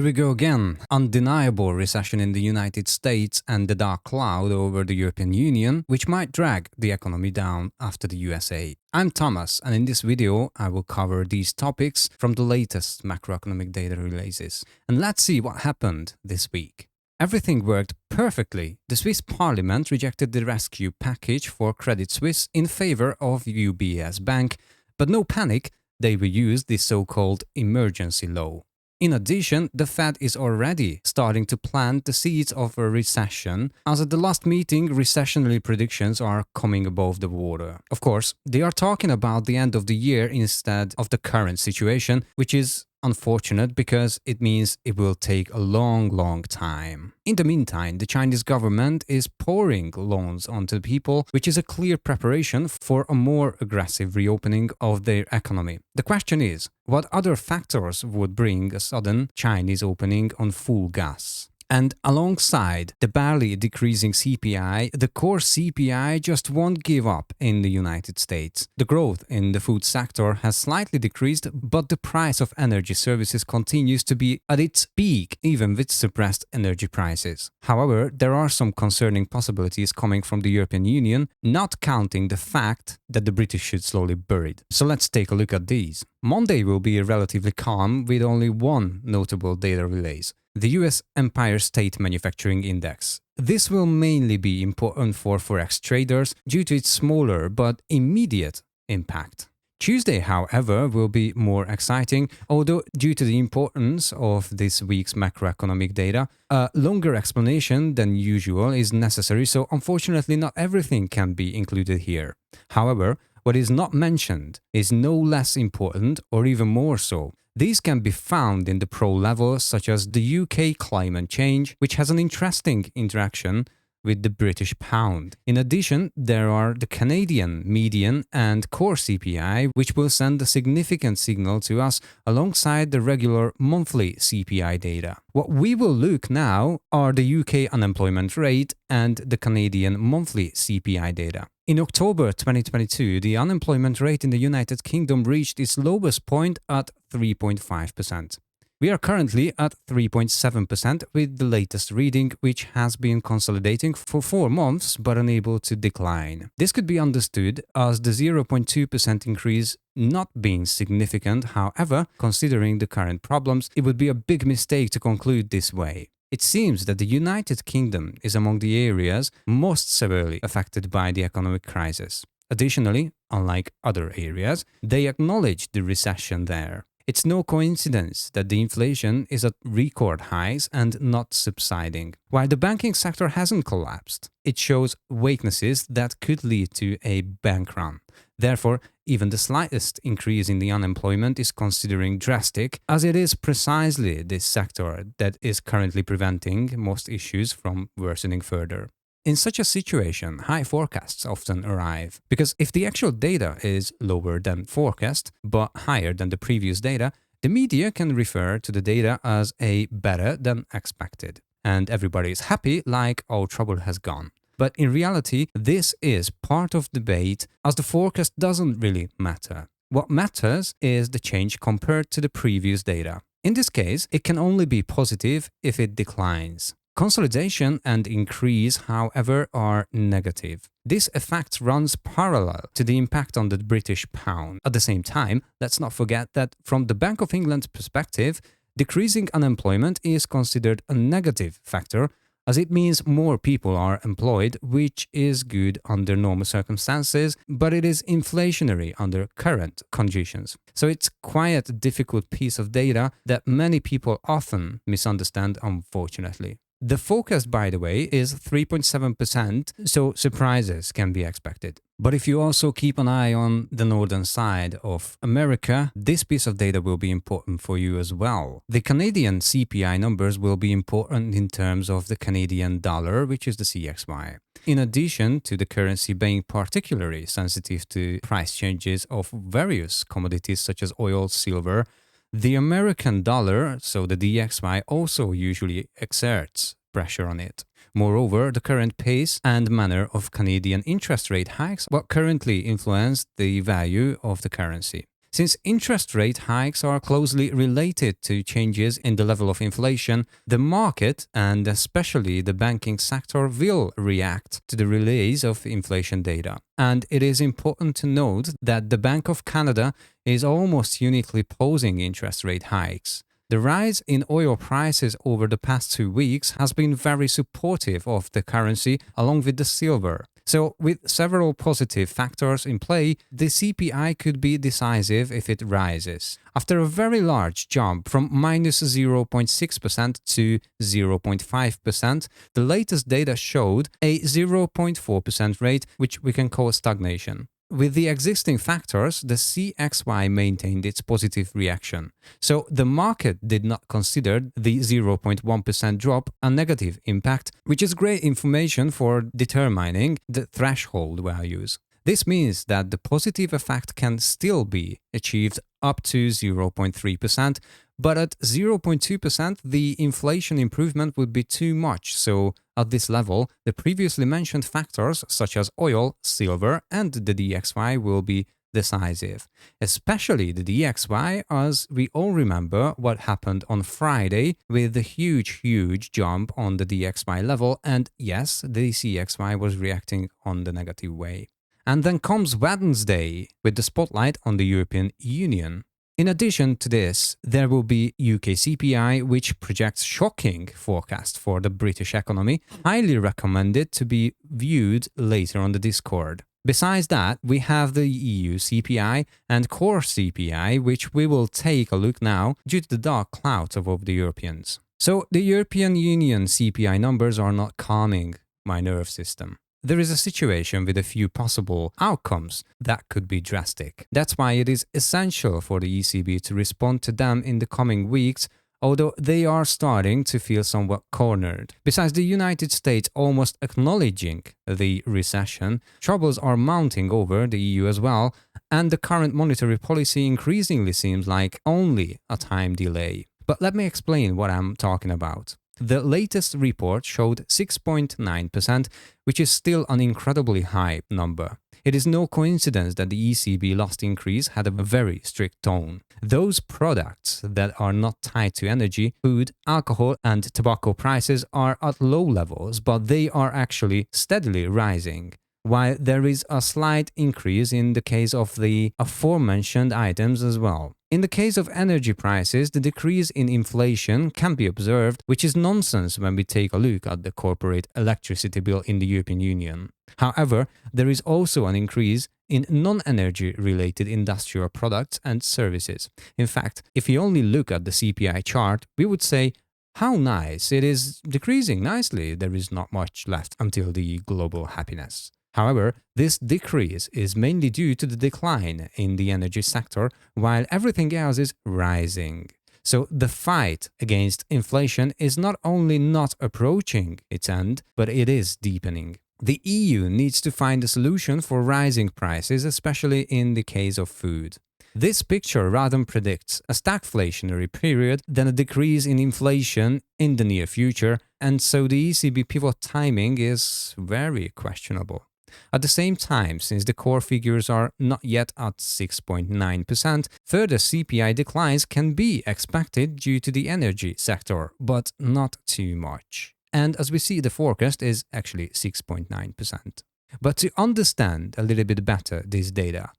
we go again. Undeniable recession in the United States and the dark cloud over the European Union, which might drag the economy down after the USA. I'm Thomas, and in this video, I will cover these topics from the latest macroeconomic data releases. And let's see what happened this week. Everything worked perfectly. The Swiss parliament rejected the rescue package for Credit Suisse in favor of UBS Bank, but no panic, they reused the so-called emergency law. In addition, the Fed is already starting to plant the seeds of a recession, as at the last meeting, recessionary predictions are coming above the water. Of course, they are talking about the end of the year instead of the current situation, which is unfortunate because it means it will take a long time. In the meantime, the Chinese government is pouring loans onto the people, which is a clear preparation for a more aggressive reopening of their economy. The question is, what other factors would bring a sudden Chinese opening on full gas? And alongside the barely decreasing CPI, the core CPI just won't give up in the United States. The growth in the food sector has slightly decreased, but the price of energy services continues to be at its peak, even with suppressed energy prices. However, there are some concerning possibilities coming from the European Union, not counting the fact that the British should slowly buried. So let's take a look at these. Monday will be relatively calm with only one notable data release: the US Empire State Manufacturing Index. This will mainly be important for forex traders due to its smaller but immediate impact. Tuesday, however, will be more exciting, although due to the importance of this week's macroeconomic data, a longer explanation than usual is necessary, so unfortunately not everything can be included here. However, what is not mentioned is no less important, or even more so. These can be found in the pro level, such as the UK climate change, which has an interesting interaction with the British pound. In addition, there are the Canadian median and core CPI, which will send a significant signal to us alongside the regular monthly CPI data. What we will look now are the UK unemployment rate and the Canadian monthly CPI data. In October 2022, the unemployment rate in the United Kingdom reached its lowest point at 3.5%. We are currently at 3.7% with the latest reading, which has been consolidating for 4 months but unable to decline. This could be understood as the 0.2% increase not being significant. However, considering the current problems, it would be a big mistake to conclude this way. It seems that the United Kingdom is among the areas most severely affected by the economic crisis. Additionally, unlike other areas, they acknowledge the recession there. It's no coincidence that the inflation is at record highs and not subsiding. While the banking sector hasn't collapsed, it shows weaknesses that could lead to a bank run. Therefore, even the slightest increase in the unemployment is considered drastic, as it is precisely this sector that is currently preventing most issues from worsening further. In such a situation, high forecasts often arrive, because if the actual data is lower than forecast but higher than the previous data, the media can refer to the data as a better than expected. And everybody is happy, like all trouble has gone. But in reality, this is part of debate, as the forecast doesn't really matter. What matters is the change compared to the previous data. In this case, it can only be positive if it declines. Consolidation and increase, however, are negative. This effect runs parallel to the impact on the British pound. At the same time, let's not forget that from the Bank of England's perspective, decreasing unemployment is considered a negative factor, as it means more people are employed, which is good under normal circumstances, but it is inflationary under current conditions. So it's quite a difficult piece of data that many people often misunderstand, unfortunately. The forecast, by the way, is 3.7%, so surprises can be expected. But if you also keep an eye on the northern side of America, this piece of data will be important for you as well. The Canadian CPI numbers will be important in terms of the Canadian dollar, which is the CXY. In addition to the currency being particularly sensitive to price changes of various commodities such as oil, silver, the American dollar, so the DXY, also usually exerts pressure on it. Moreover, the current pace and manner of Canadian interest rate hikes will currently influence the value of the currency. Since interest rate hikes are closely related to changes in the level of inflation, the market and especially the banking sector will react to the release of inflation data. And it is important to note that the Bank of Canada is almost uniquely pausing interest rate hikes. The rise in oil prices over the past 2 weeks has been very supportive of the currency along with the silver. So, with several positive factors in play, the CPI could be decisive if it rises. After a very large jump from minus 0.6% to 0.5%, the latest data showed a 0.4% rate, which we can call stagnation. With the existing factors, the CXY maintained its positive reaction. So the market did not consider the 0.1% drop a negative impact, which is great information for determining the threshold values. This means that the positive effect can still be achieved up to 0.3%, but at 0.2%, the inflation improvement would be too much. So at this level, the previously mentioned factors such as oil, silver, and the DXY will be decisive. Especially the DXY, as we all remember what happened on Friday with the huge jump on the DXY level, and yes, the CXY was reacting on the negative way. And then comes Wednesday with the spotlight on the European Union. In addition to this, there will be UK CPI, which projects shocking forecast for the British economy, highly recommended to be viewed later on the Discord. Besides that, we have the EU CPI and core CPI, which we will take a look now due to the dark clouds above the Europeans. So the European Union CPI numbers are not calming my nerve system. There is a situation with a few possible outcomes that could be drastic. That's why it is essential for the ECB to respond to them in the coming weeks, although they are starting to feel somewhat cornered. Besides the United States almost acknowledging the recession, troubles are mounting over the EU as well, and the current monetary policy increasingly seems like only a time delay. But let me explain what I'm talking about. The latest report showed 6.9%, which is still an incredibly high number. It is no coincidence that the ECB last increase had a very strict tone. Those products that are not tied to energy, food, alcohol, and tobacco prices are at low levels, but they are actually steadily rising. While there is a slight increase in the case of the aforementioned items as well. In the case of energy prices, the decrease in inflation can be observed, which is nonsense when we take a look at the corporate electricity bill in the European Union. However, there is also an increase in non-energy related industrial products and services. In fact, if you only look at the CPI chart, we would say, how nice, it is decreasing nicely, there is not much left until the global happiness. However, this decrease is mainly due to the decline in the energy sector, while everything else is rising. So the fight against inflation is not only not approaching its end, but it is deepening. The EU needs to find a solution for rising prices, especially in the case of food. This picture rather predicts a stagflationary period than a decrease in inflation in the near future, and so the ECB pivot timing is very questionable. At the same time, since the core figures are not yet at 6.9%, further CPI declines can be expected due to the energy sector, but not too much. And as we see, the forecast is actually 6.9%. But to understand a little bit better this data,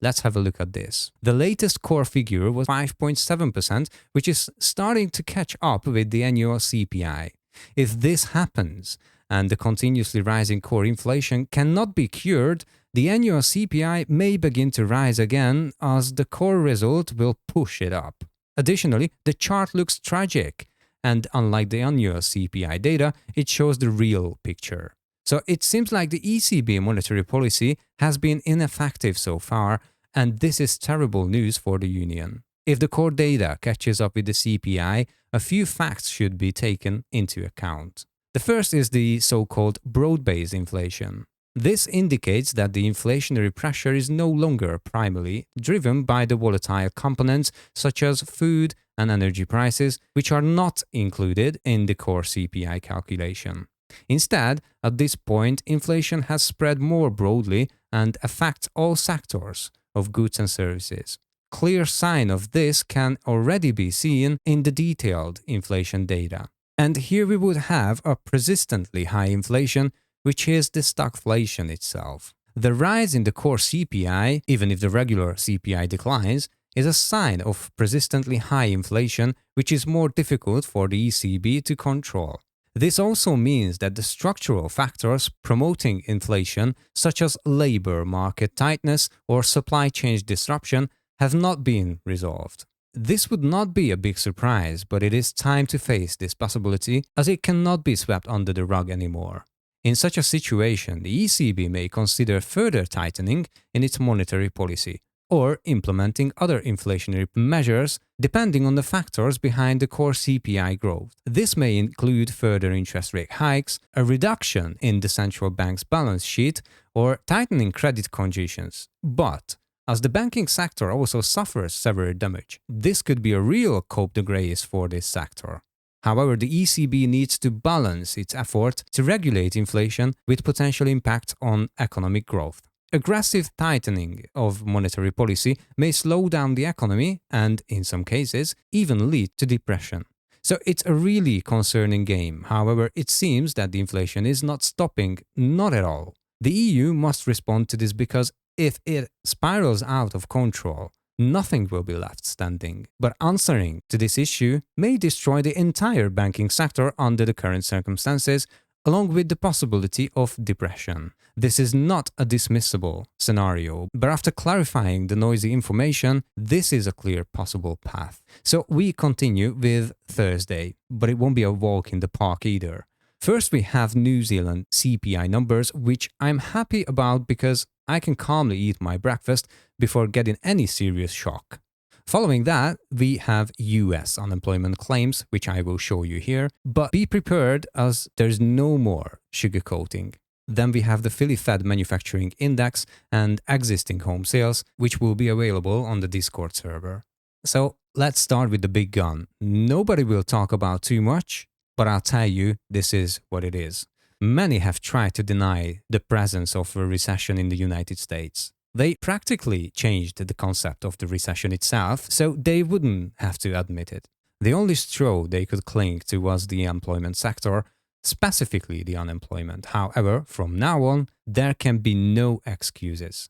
let's have a look at this. The latest core figure was 5.7%, which is starting to catch up with the annual CPI. If this happens, and the continuously rising core inflation cannot be cured, the annual CPI may begin to rise again as the core result will push it up. Additionally, the chart looks tragic, and unlike the annual CPI data, it shows the real picture. So it seems like the ECB monetary policy has been ineffective so far, and this is terrible news for the Union. If the core data catches up with the CPI, a few facts should be taken into account. The first is the so-called broad-based inflation. This indicates that the inflationary pressure is no longer primarily driven by the volatile components such as food and energy prices, which are not included in the core CPI calculation. Instead, at this point, inflation has spread more broadly and affects all sectors of goods and services. clear sign of this can already be seen in the detailed inflation data. And here we would have a persistently high inflation, which is the stagflation itself. The rise in the core CPI, even if the regular CPI declines, is a sign of persistently high inflation, which is more difficult for the ECB to control. This also means that the structural factors promoting inflation, such as labor market tightness or supply chain disruption, have not been resolved. This would not be a big surprise, but it is time to face this possibility as it cannot be swept under the rug anymore. In such a situation, the ECB may consider further tightening in its monetary policy, or implementing other inflationary measures depending on the factors behind the core CPI growth. This may include further interest rate hikes, a reduction in the central bank's balance sheet, or tightening credit conditions. But as the banking sector also suffers severe damage, this could be a real coup de grace for this sector. However, the ECB needs to balance its effort to regulate inflation with potential impact on economic growth. Aggressive tightening of monetary policy may slow down the economy and, in some cases, even lead to depression. So it's a really concerning game. However, it seems that the inflation is not stopping, not at all. The EU must respond to this because if it spirals out of control, nothing will be left standing. But answering to this issue may destroy the entire banking sector under the current circumstances, along with the possibility of depression. This is not a dismissible scenario, but after clarifying the noisy information, this is a clear possible path. So we continue with Thursday, but it won't be a walk in the park either. First, we have New Zealand CPI numbers, which I'm happy about because I can calmly eat my breakfast before getting any serious shock. Following that, we have US unemployment claims, which I will show you here, but be prepared as there's no more sugarcoating. Then we have the Philly Fed Manufacturing Index and existing home sales, which will be available on the Discord server. So let's start with the big gun. Nobody will talk about too much, but I'll tell you, this is what it is. Many have tried to deny the presence of a recession in the United States. They practically changed the concept of the recession itself, so they wouldn't have to admit it. The only straw they could cling to was the employment sector, specifically the unemployment. However, from now on, there can be no excuses.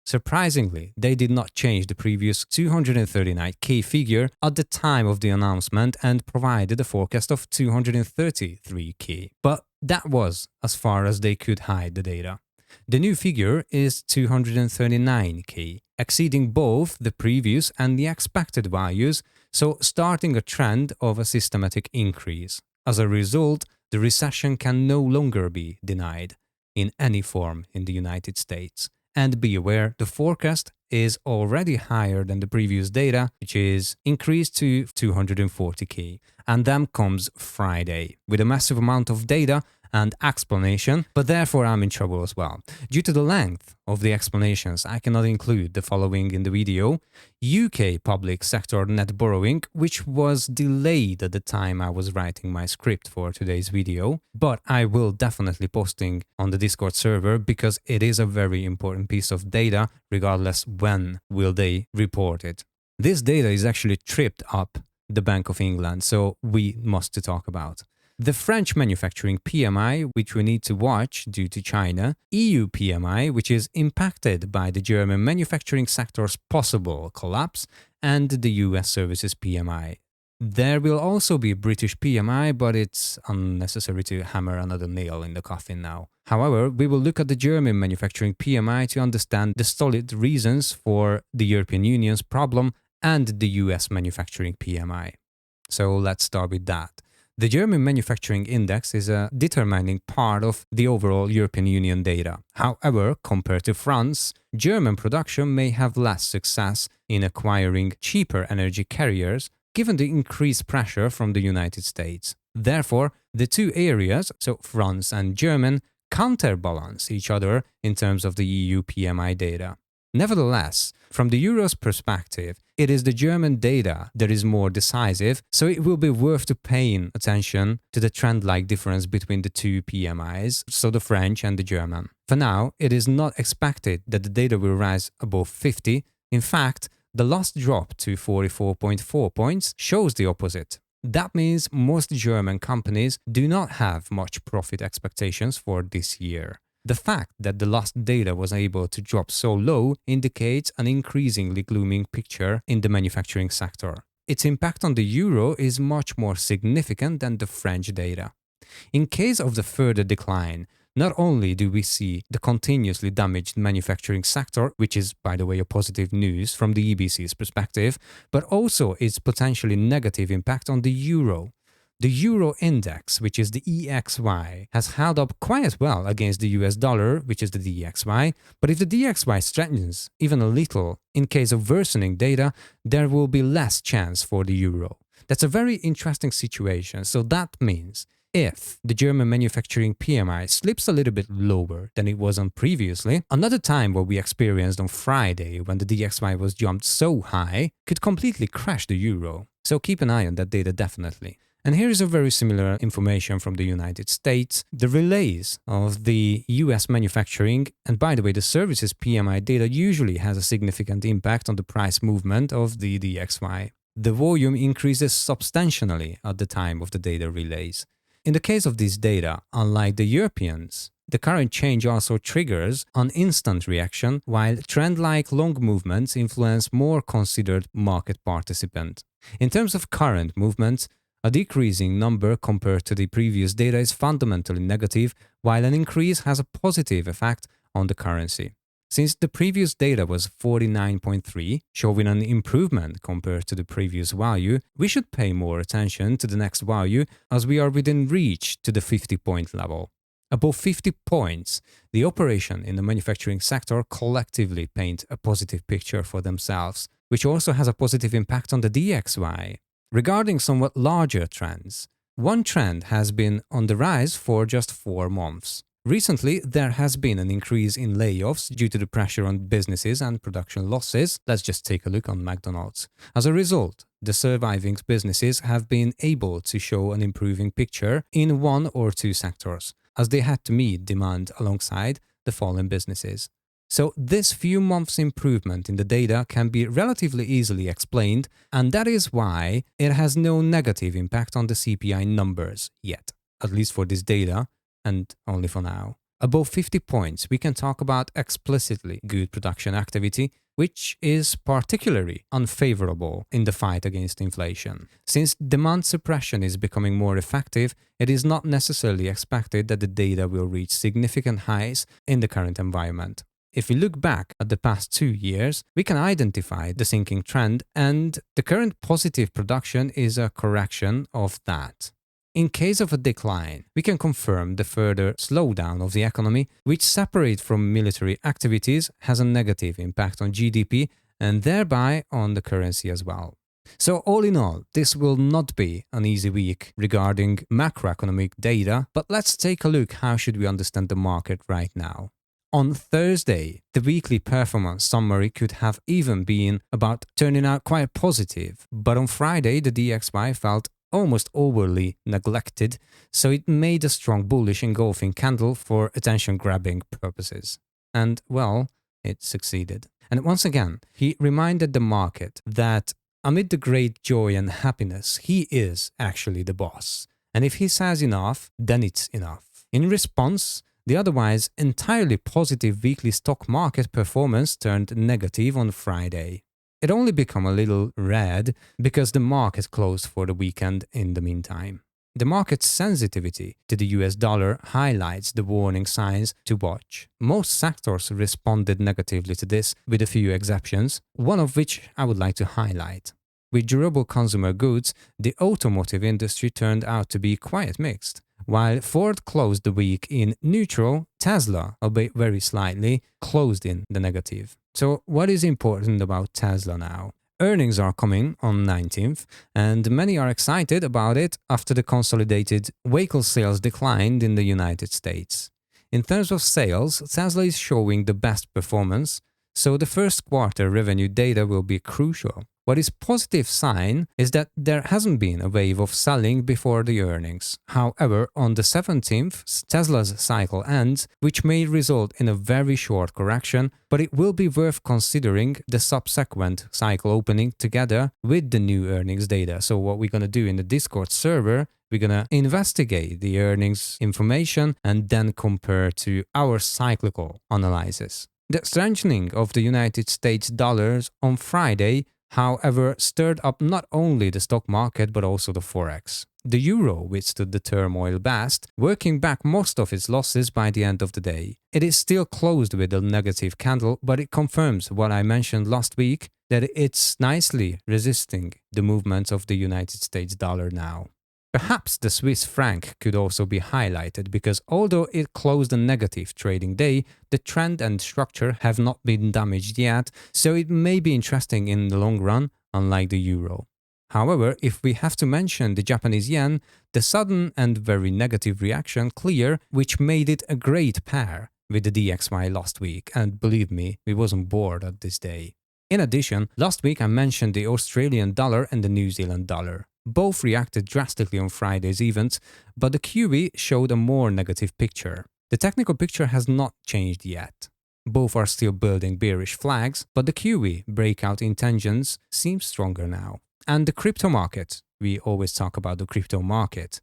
Surprisingly, they did not change the previous 239k figure at the time of the announcement and provided a forecast of 233k. But that was as far as they could hide the data. The new figure is 239k, exceeding both the previous and the expected values, so starting a trend of a systematic increase. As a result, the recession can no longer be denied in any form in the United States. And be aware, the forecast is already higher than the previous data, which is increased to 240k. And then comes Friday, with a massive amount of data and explanation, but therefore I'm in trouble as well. Due to the length of the explanations, I cannot include the following in the video. UK public sector net borrowing, which was delayed at the time I was writing my script for today's video, but I will definitely posting on the Discord server because it is a very important piece of data, regardless when will they report it. This data is actually tripped up the Bank of England, so we must talk about. The French manufacturing PMI, which we need to watch due to China, EU PMI, which is impacted by the German manufacturing sector's possible collapse, and the US services PMI. There will also be British PMI, but it's unnecessary to hammer another nail in the coffin now. However, we will look at the German manufacturing PMI to understand the solid reasons for the European Union's problem and the US manufacturing PMI. So let's start with that. The German Manufacturing Index is a determining part of the overall European Union data. However, compared to France, German production may have less success in acquiring cheaper energy carriers given the increased pressure from the United States. Therefore, the two areas, so France and German, counterbalance each other in terms of the EU PMI data. Nevertheless, from the Euro's perspective, it is the German data that is more decisive, so it will be worth to paying attention to the trend-like difference between the two PMIs, so the French and the German. For now, it is not expected that the data will rise above 50. In fact, The last drop to 44.4 points shows the opposite. That means most German companies do not have much profit expectations for this year. The fact that the last data was able to drop so low indicates an increasingly gloomy picture in the manufacturing sector. Its impact on the euro is much more significant than the French data. In case of the further decline, not only do we see the continuously damaged manufacturing sector, which is, by the way, a positive news from the EBC's perspective, but also its potentially negative impact on the euro. The euro index, which is the EXY, has held up quite well against the US dollar, which is the DXY, but if the DXY strengthens even a little, in case of worsening data, there will be less chance for the euro. That's a very interesting situation, so that means if the German manufacturing PMI slips a little bit lower than it was on previously, another time what we experienced on Friday when the DXY was jumped so high could completely crash the euro. So keep an eye on that data definitely. And here is a very similar information from the United States. The relays of the US manufacturing, and by the way, the services PMI data usually has a significant impact on the price movement of the DXY. The volume increases substantially at the time of the data relays. In the case of this data, unlike the Europeans, the current change also triggers an instant reaction, while trend-like long movements influence more considered market participants. In terms of current movements, a decreasing number compared to the previous data is fundamentally negative, while an increase has a positive effect on the currency. Since the previous data was 49.3, showing an improvement compared to the previous value, we should pay more attention to the next value as we are within reach to the 50-point level. Above 50 points, the operation in the manufacturing sector collectively paint a positive picture for themselves, which also has a positive impact on the DXY. Regarding somewhat larger trends, one trend has been on the rise for just 4 months. Recently, there has been an increase in layoffs due to the pressure on businesses and production losses. Let's just take a look on McDonald's. As a result, the surviving businesses have been able to show an improving picture in 1 or 2 sectors, as they had to meet demand alongside the fallen businesses. So this few months improvement in the data can be relatively easily explained, and that is why it has no negative impact on the CPI numbers yet, at least for this data, and only for now. Above 50 points, we can talk about explicitly good production activity, which is particularly unfavorable in the fight against inflation. Since demand suppression is becoming more effective, it is not necessarily expected that the data will reach significant highs in the current environment. If we look back at the past 2 years, we can identify the sinking trend, and the current positive production is a correction of that. In case of a decline, we can confirm the further slowdown of the economy, which separate from military activities has a negative impact on GDP and thereby on the currency as well. So all in all, this will not be an easy week regarding macroeconomic data, but let's take a look how should we understand the market right now. On Thursday, the weekly performance summary could have even been about turning out quite positive, but on Friday the DXY felt almost overly neglected, so it made a strong bullish engulfing candle for attention-grabbing purposes. And, well, it succeeded. And once again, he reminded the market that amid the great joy and happiness, he is actually the boss. And if he says enough, then it's enough. In response, the otherwise entirely positive weekly stock market performance turned negative on Friday. It only became a little red because the market closed for the weekend in the meantime. The market's sensitivity to the US dollar highlights the warning signs to watch. Most sectors responded negatively to this, with a few exceptions, one of which I would like to highlight. With durable consumer goods, the automotive industry turned out to be quite mixed. While Ford closed the week in neutral, Tesla, albeit very slightly, closed in the negative. So what is important about Tesla now? Earnings are coming on 19th, and many are excited about it after the consolidated vehicle sales declined in the United States. In terms of sales, Tesla is showing the best performance, so the first quarter revenue data will be crucial. What is positive sign is that there hasn't been a wave of selling before the earnings. However, on the 17th, Tesla's cycle ends, which may result in a very short correction, but it will be worth considering the subsequent cycle opening together with the new earnings data. So what we're going to do in the Discord server, we're going to investigate the earnings information and then compare to our cyclical analysis. The strengthening of the United States dollars on Friday, however, stirred up not only the stock market but also the forex. The euro withstood the turmoil best, working back most of its losses by the end of the day. It is still closed with a negative candle, but it confirms what I mentioned last week, that it's nicely resisting the movements of the United States dollar now. Perhaps the Swiss franc could also be highlighted because although it closed a negative trading day, the trend and structure have not been damaged yet, so it may be interesting in the long run, unlike the euro. However, if we have to mention the Japanese yen, the sudden and very negative reaction clear, which made it a great pair with the DXY last week, and believe me, we wasn't bored at this day. In addition, last week I mentioned the Australian dollar and the New Zealand dollar. Both reacted drastically on Friday's event, but the QE showed a more negative picture. The technical picture has not changed yet. Both are still building bearish flags, but the QE breakout intentions seem stronger now. And the crypto market, we always talk about the crypto market,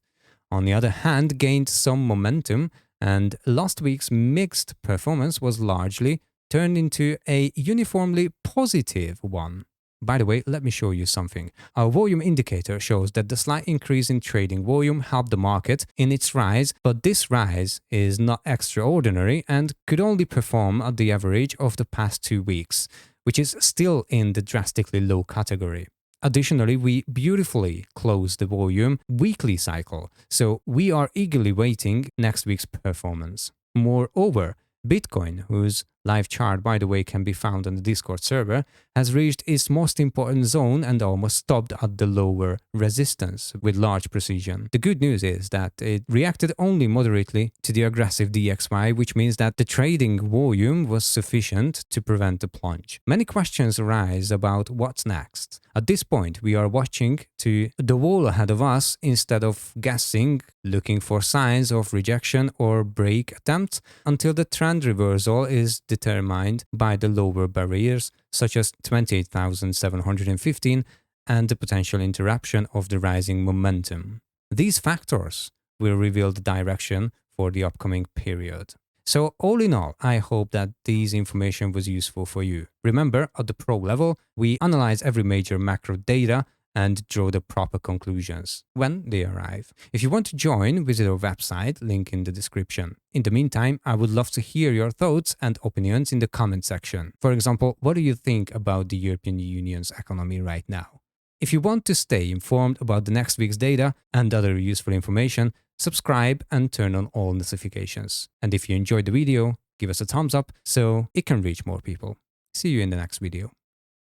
on the other hand, gained some momentum, and last week's mixed performance was largely turned into a uniformly positive one. By the way, let me show you something. Our volume indicator shows that the slight increase in trading volume helped the market in its rise, but this rise is not extraordinary and could only perform at the average of the past 2 weeks, which is still in the drastically low category. Additionally, we beautifully closed the volume weekly cycle, so we are eagerly waiting next week's performance. Moreover, Bitcoin, whose live chart, by the way, can be found on the Discord server, has reached its most important zone and almost stopped at the lower resistance with large precision. The good news is that it reacted only moderately to the aggressive DXY, which means that the trading volume was sufficient to prevent the plunge. Many questions arise about what's next. At this point, we are watching to the wall ahead of us instead of guessing, looking for signs of rejection or break attempts until the trend reversal is determined by the lower barriers such as 28,715 and the potential interruption of the rising momentum. These factors will reveal the direction for the upcoming period. So all in all, I hope that this information was useful for you. Remember, at the pro level, we analyze every major macro data and draw the proper conclusions when they arrive. If you want to join, visit our website, link in the description. In the meantime, I would love to hear your thoughts and opinions in the comment section. For example, what do you think about the European Union's economy right now? If you want to stay informed about the next week's data and other useful information, subscribe and turn on all notifications. And if you enjoyed the video, give us a thumbs up so it can reach more people. See you in the next video.